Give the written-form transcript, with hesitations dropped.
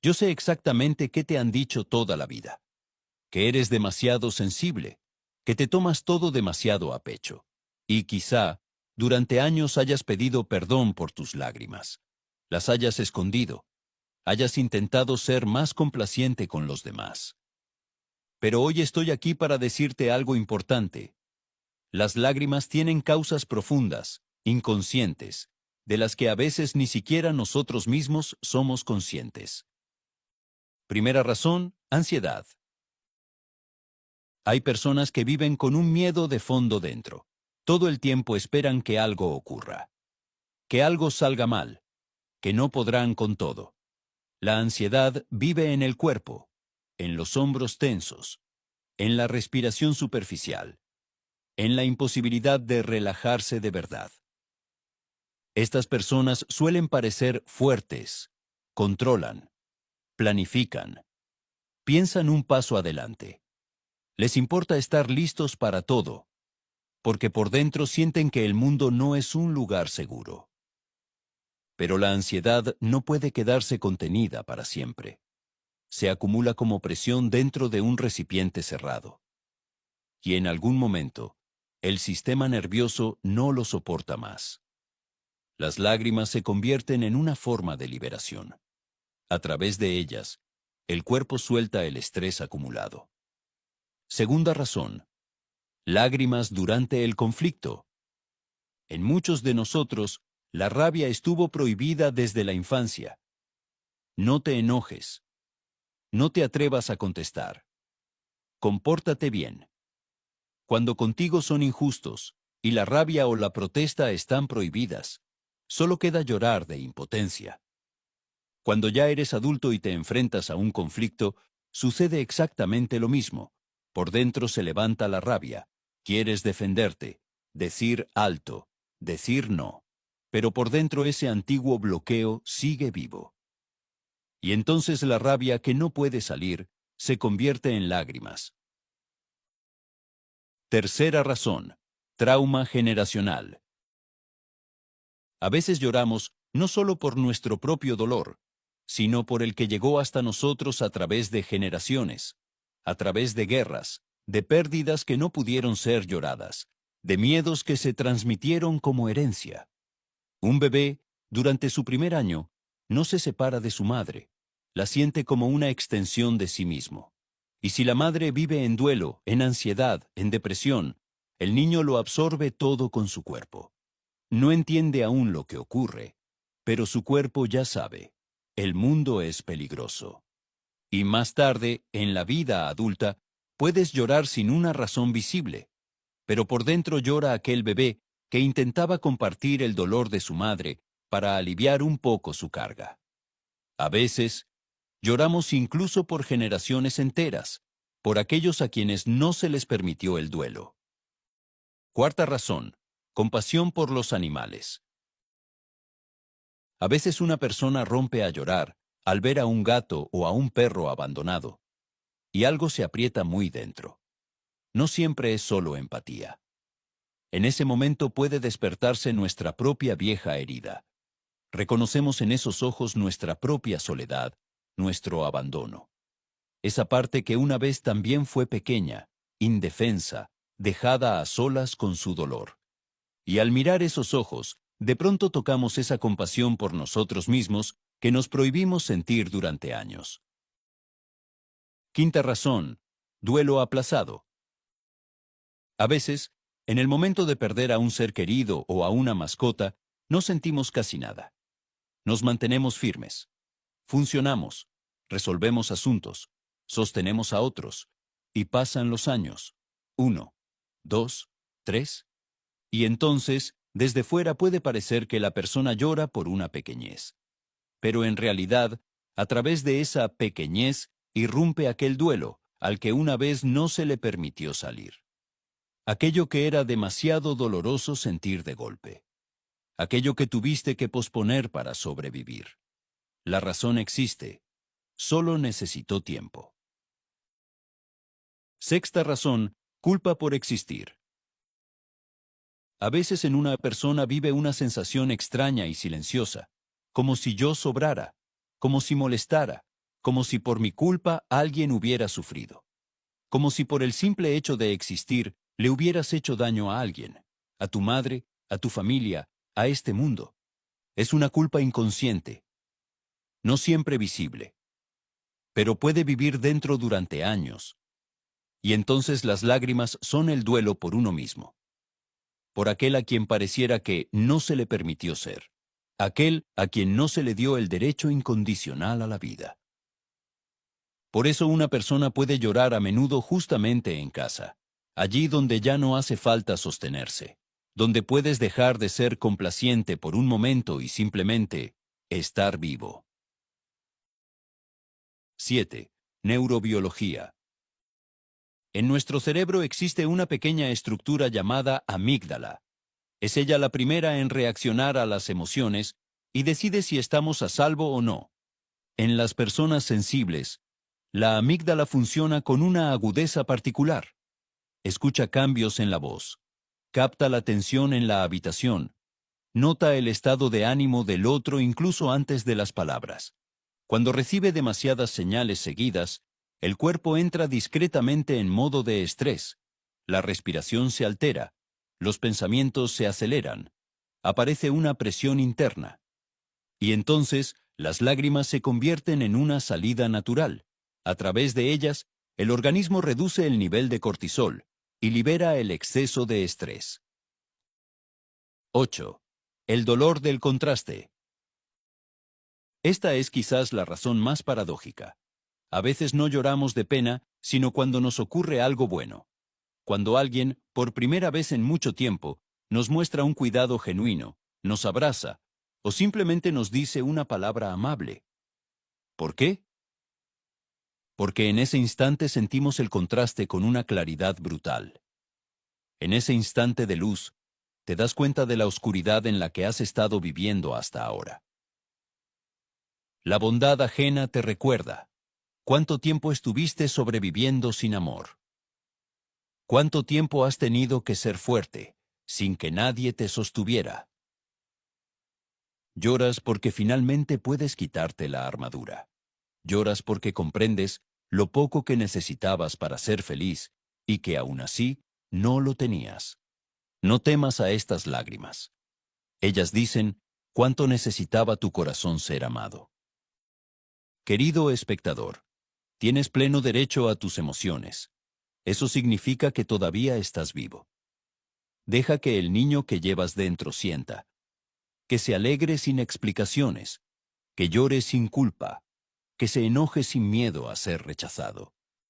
Yo sé exactamente qué te han dicho toda la vida. Que eres demasiado sensible, que te tomas todo demasiado a pecho. Y quizá, durante años hayas pedido perdón por tus lágrimas. Las hayas escondido. Hayas intentado ser más complaciente con los demás. Pero hoy estoy aquí para decirte algo importante. Las lágrimas tienen causas profundas, inconscientes, de las que a veces ni siquiera nosotros mismos somos conscientes. Primera razón, ansiedad. Hay personas que viven con un miedo de fondo dentro. Todo el tiempo esperan que algo ocurra. Que algo salga mal. Que no podrán con todo. La ansiedad vive en el cuerpo, en los hombros tensos, en la respiración superficial, en la imposibilidad de relajarse de verdad. Estas personas suelen parecer fuertes, controlan, planifican, piensan un paso adelante. Les importa estar listos para todo, porque por dentro sienten que el mundo no es un lugar seguro. Pero la ansiedad no puede quedarse contenida para siempre. Se acumula como presión dentro de un recipiente cerrado. Y en algún momento, el sistema nervioso no lo soporta más. Las lágrimas se convierten en una forma de liberación. A través de ellas, el cuerpo suelta el estrés acumulado. Segunda razón. Lágrimas durante el conflicto. En muchos de nosotros, la rabia estuvo prohibida desde la infancia. No te enojes. No te atrevas a contestar. Compórtate bien. Cuando contigo son injustos, y la rabia o la protesta están prohibidas, solo queda llorar de impotencia. Cuando ya eres adulto y te enfrentas a un conflicto, sucede exactamente lo mismo. Por dentro se levanta la rabia. Quieres defenderte, decir alto, decir no. Pero por dentro ese antiguo bloqueo sigue vivo. Y entonces la rabia que no puede salir se convierte en lágrimas. Tercera razón. Trauma generacional. A veces lloramos no solo por nuestro propio dolor, sino por el que llegó hasta nosotros a través de generaciones, a través de guerras, de pérdidas que no pudieron ser lloradas, de miedos que se transmitieron como herencia. Un bebé, durante su primer año, no se separa de su madre, la siente como una extensión de sí mismo. Y si la madre vive en duelo, en ansiedad, en depresión, el niño lo absorbe todo con su cuerpo. No entiende aún lo que ocurre, pero su cuerpo ya sabe. El mundo es peligroso. Y más tarde, en la vida adulta, puedes llorar sin una razón visible, pero por dentro llora aquel bebé que intentaba compartir el dolor de su madre para aliviar un poco su carga. A veces, lloramos incluso por generaciones enteras, por aquellos a quienes no se les permitió el duelo. Cuarta razón, compasión por los animales. A veces una persona rompe a llorar al ver a un gato o a un perro abandonado, y algo se aprieta muy dentro. No siempre es solo empatía. En ese momento puede despertarse nuestra propia vieja herida. Reconocemos en esos ojos nuestra propia soledad, nuestro abandono. Esa parte que una vez también fue pequeña, indefensa, dejada a solas con su dolor. Y al mirar esos ojos, de pronto tocamos esa compasión por nosotros mismos que nos prohibimos sentir durante años. Quinta razón, duelo aplazado. A veces, en el momento de perder a un ser querido o a una mascota, no sentimos casi nada. Nos mantenemos firmes. Funcionamos, resolvemos asuntos, sostenemos a otros, y pasan los años. 1, 2, 3. Y entonces, desde fuera puede parecer que la persona llora por una pequeñez. Pero en realidad, a través de esa pequeñez, irrumpe aquel duelo, al que una vez no se le permitió salir. Aquello que era demasiado doloroso sentir de golpe. Aquello que tuviste que posponer para sobrevivir. La razón existe. Solo necesitó tiempo. Sexta razón, culpa por existir. A veces en una persona vive una sensación extraña y silenciosa, como si yo sobrara, como si molestara, como si por mi culpa alguien hubiera sufrido. Como si por el simple hecho de existir le hubieras hecho daño a alguien, a tu madre, a tu familia, a este mundo. Es una culpa inconsciente, no siempre visible, pero puede vivir dentro durante años. Y entonces las lágrimas son el duelo por uno mismo, por aquel a quien pareciera que no se le permitió ser, aquel a quien no se le dio el derecho incondicional a la vida. Por eso una persona puede llorar a menudo justamente en casa, allí donde ya no hace falta sostenerse, donde puedes dejar de ser complaciente por un momento y simplemente estar vivo. 7. Neurobiología. En nuestro cerebro existe una pequeña estructura llamada amígdala. Es ella la primera en reaccionar a las emociones y decide si estamos a salvo o no. En las personas sensibles, la amígdala funciona con una agudeza particular. Escucha cambios en la voz, capta la tensión en la habitación, nota el estado de ánimo del otro incluso antes de las palabras. Cuando recibe demasiadas señales seguidas, el cuerpo entra discretamente en modo de estrés, la respiración se altera, los pensamientos se aceleran, aparece una presión interna. Y entonces, las lágrimas se convierten en una salida natural. A través de ellas, el organismo reduce el nivel de cortisol y libera el exceso de estrés. 8. El dolor del contraste. Esta es quizás la razón más paradójica. A veces no lloramos de pena, sino cuando nos ocurre algo bueno. Cuando alguien, por primera vez en mucho tiempo, nos muestra un cuidado genuino, nos abraza, o simplemente nos dice una palabra amable. ¿Por qué? Porque en ese instante sentimos el contraste con una claridad brutal. En ese instante de luz, te das cuenta de la oscuridad en la que has estado viviendo hasta ahora. La bondad ajena te recuerda cuánto tiempo estuviste sobreviviendo sin amor. Cuánto tiempo has tenido que ser fuerte, sin que nadie te sostuviera. Lloras porque finalmente puedes quitarte la armadura. Lloras porque comprendes lo poco que necesitabas para ser feliz y que aún así no lo tenías. No temas a estas lágrimas. Ellas dicen cuánto necesitaba tu corazón ser amado. Querido espectador, tienes pleno derecho a tus emociones. Eso significa que todavía estás vivo. Deja que el niño que llevas dentro sienta, que se alegre sin explicaciones, que llore sin culpa, que se enoje sin miedo a ser rechazado.